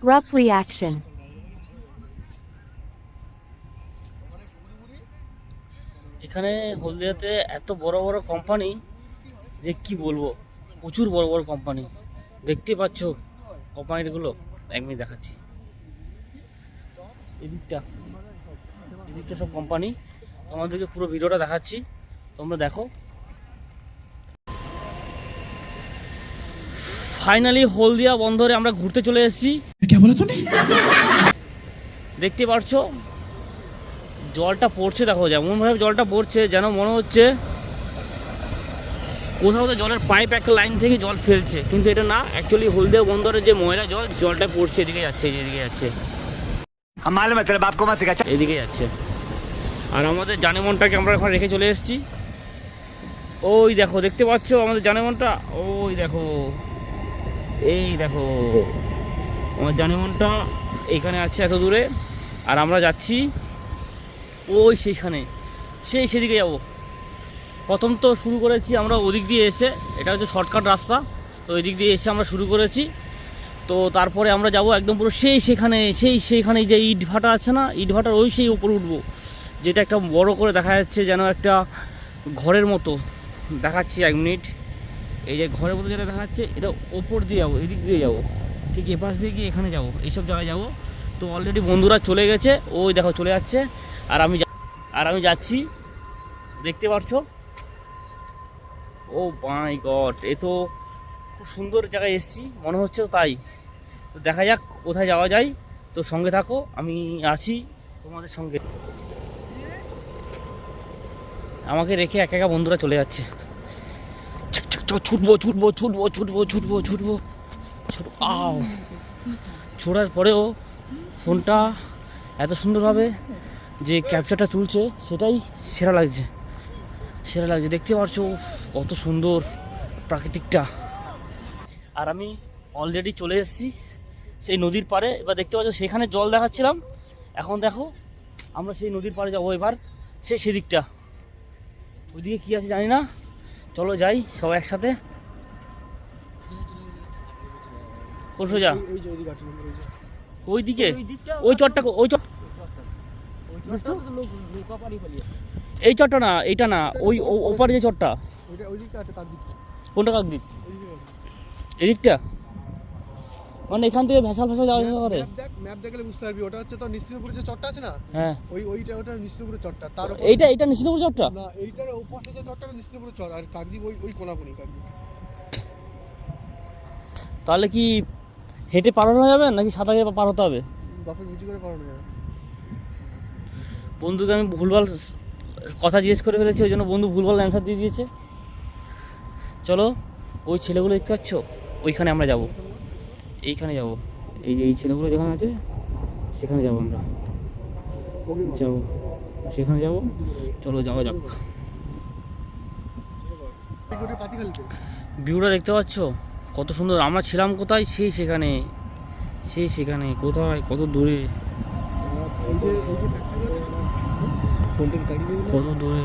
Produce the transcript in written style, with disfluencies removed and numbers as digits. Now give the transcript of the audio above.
Rough reaction. এখানে হলদিয়াতে এত বড় বড় কোম্পানি যে কি বলবো, প্রচুর বড় বড় কোম্পানি দেখতে পাচ্ছ। কোম্পানিগুলো এক মিনিট দেখাচ্ছি। এদিকটা সব কোম্পানি, তোমাদেরকে পুরো ভিডিওটা দেখাচ্ছি, তোমরা দেখো। ফাইনালি হলদিয়া বন্দরে আমরা ঘুরতে চলে এসেছি। দেখতে পাচ্ছ জলটা পড়ছে, দেখো যেমনভাবে জলটা পড়ছে যেন মনে হচ্ছে কোথাও তো জলের পাইপ একটা লাইন থেকে জল ফেলছে, কিন্তু এটা না, অ্যাকচুয়ালি হলদিয়া বন্দরের যে ময়লা জলটা পড়ছে এদিকে যাচ্ছে, এদিকে যাচ্ছে, এদিকে যাচ্ছে। আর আমাদের জানেমনটাকে আমরা এখন রেখে চলে এসেছি। ওই দেখো, দেখতে পাচ্ছ আমাদের জানেমনটা, ওই দেখো, এই দেখো আমার জানেমনটা এইখানে আছে এত দূরে। আর আমরা যাচ্ছি ওই সেইখানে, সেদিকে যাব। প্রথম তো শুরু করেছি আমরা ওদিক দিয়ে এসে, এটা হচ্ছে শর্টকাট রাস্তা, তো ওই দিক দিয়ে এসে আমরা শুরু করেছি। তো তারপরে আমরা যাব একদম পুরো সেইখানে যে ইট ভাটা আছে না, ইট ভাটার ওই সেই উপরে উঠবো, যেটা একটা বড় করে দেখা যাচ্ছে যেন একটা ঘরের মতো দেখাচ্ছি। এক মিনিট, এই যে ঘরের মতো যেটা দেখা যাচ্ছে এটা ওপর দিয়ে যাবো, এদিক দিয়ে যাবো, ঠিক এপাশ দিয়ে গিয়ে এখানে যাবো, এইসব জায়গায় যাবো। তো অলরেডি বন্ধুরা চলে গেছে, ওই দেখো চলে যাচ্ছে, আর আমি যাচ্ছি, দেখতে পারছো। ও মাই গড, এ তো খুব সুন্দর জায়গায় এসেছি মনে হচ্ছে, তাই তো দেখা যাক কোথায় যাওয়া যায়। তো সঙ্গে থাকো, আমি আছি তোমাদের সঙ্গে। আমাকে রেখে একা একা বন্ধুরা চলে যাচ্ছে। ছুটবো। আও, ছোড়ার পরেও ফোনটা এত সুন্দরভাবে যে ক্যাপচারটা তুলছে সেটাই সেরা লাগছে। দেখতে পাচ্ছ কত সুন্দর প্রাকৃতিকটা। আর আমি অলরেডি চলে এসেছি সেই নদীর পাড়ে। এবার দেখতে পাচ্ছ সেখানে জল দেখাচ্ছিলাম, এখন দেখো আমরা সেই নদীর পাড়ে যাবো এবার। সেদিকটা, ওইদিকে কী আছে জানি না, চলো যাই সবাই একসাথে। কোন সোজা ওইদিকে, ওই চটটা, এই চটটা না, এইটা না, ওই ওপারে যে চটটা, কোনটা কাকদ্বীপ? এদিকটা মানে এখান থেকে ভেসাল যাওয়া করে। ম্যাপ দেখলে বুঝতে পারবি, ওটা হচ্ছে তো নিশ্চিন্তপুরের যে চটটা আছে না, হ্যাঁ ওটা নিশ্চিন্তপুরের চটটা। তার এইটা নিশ্চিন্তপুর চটটা না, এইটার ওপাশে যে চটটা নিশ্চিন্তপুরের চট, আর কাকদ্বীপ ওই কোনাকুনি কাকদ্বীপ। তাহলে কি হেঁটে পার হয়ে যাবে নাকি সাঁতারে পার হতে হবে? বাপের বুঝি করে পারানো যাবে। বন্ধুকে আমি ভুলভাল কথা জিজ্ঞেস করে ফেলেছি, ওই জন্য বন্ধু ভুলভাল অ্যান্সার দিয়ে দিয়েছে। চলো, ওই ছেলেগুলো দেখতে পাচ্ছ, ওইখানে আমরা যাব, এইখানে যাব, এই ছেলেগুলো যেখানে আছে সেখানে যাব, আমরা যাবো সেখানে যাব। চলো যাওয়া যাক। ভিউটা দেখতে পাচ্ছ কত সুন্দর। আমরা ছিলাম কোথায়? সেখানে কোথায়, কত দূরে, কত দূরে।